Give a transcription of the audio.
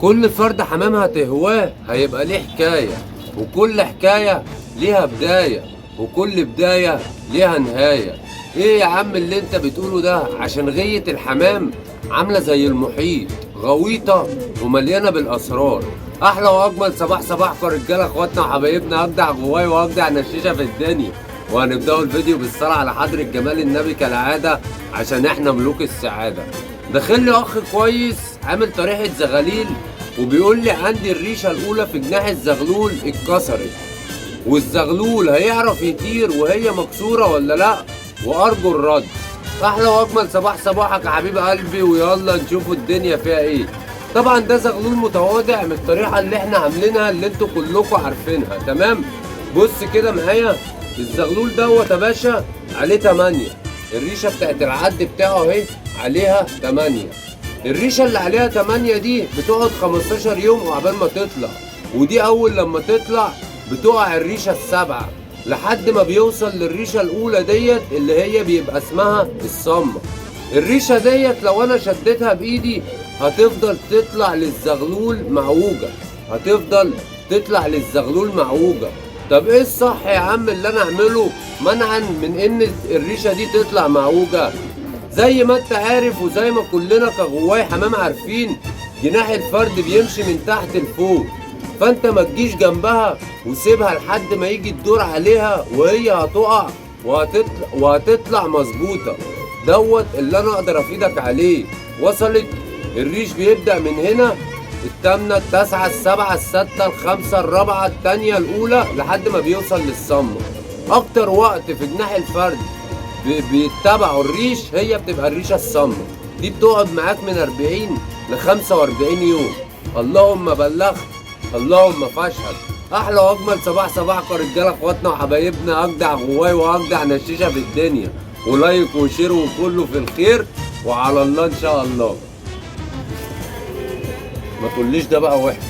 كل فرد حمام هتهواه هيبقى ليه حكاية، وكل حكاية ليها بداية، وكل بداية ليها نهاية. ايه يا عم اللي انت بتقوله ده؟ عشان غية الحمام عاملة زي المحيط، غويطة ومليانة بالأسرار. أحلى وأجمل صباح صباحكم رجالة اخواتنا وحبايبنا، أجدع جواي وأجدع نشيشة في الدنيا. وهنبدأوا الفيديو بالصلاة على حضرة جمال النبي كالعادة، عشان احنا ملوك السعادة. داخل لي أخ كويس عامل طريحة زغاليل، وبيقول لي عندي الريشة الأولى في جناح الزغلول اتكسرت، والزغلول هيعرف يطير وهي مكسورة ولا لأ؟ وأرجو الرد. أحلى وأجمل صباح صباحك يا حبيب قلبي، ويلا نشوفوا الدنيا فيها إيه. طبعا ده زغلول متواضع من الطريقة اللي احنا عاملينها اللي انتوا كلكم عارفينها، تمام؟ بص كده معايا، الزغلول دوت يا باشا عليه 8. الريشة بتاعت العد بتاعه اهي عليها 8. الريشة اللي عليها 8 دي بتقعد 15 يوم وعبال ما تطلع، ودي أول لما تطلع بتقع الريشة السبعة لحد ما بيوصل للريشة الأولى ديت اللي هي بيبقى اسمها الصمة. الريشة ديت لو أنا شديتها بإيدي هتفضل تطلع للزغلول معوجة، هتفضل تطلع للزغلول معوجة. طب ايه الصح يا عم اللي انا اعمله منعا من ان الريشة دي تطلع معوجة؟ زي ما انت عارف وزي ما كلنا كغواي حمام عارفين، جناح الفرد بيمشي من تحت لفوق، فانت ما تجيش جنبها وسيبها لحد ما يجي الدور عليها وهي هتقع وهتطلع مظبوطة. دوت اللي انا اقدر افيدك عليه. وصلت؟ الريش بيبدأ من هنا، التامنة، التاسعة، السابعة، الستة، الخامسة، الرابعة، التانية، الأولى، لحد ما بيوصل للصمة. أكتر وقت في جناح الفرد بيتبعوا الريش هي بتبقى الريشة الصمة، دي بتقعد معاك من 40 ل 45 يوم. اللهم بلغت، اللهم فاشهد. أحلى وأجمل صباح صباحكم رجالة اخواتنا وحبايبنا، أجدع غواي وأجدع نشيشة في الدنيا، ولايك وشير وكله في الخير، وعلى الله إن شاء الله. ما تقوليش ده بقى وحش.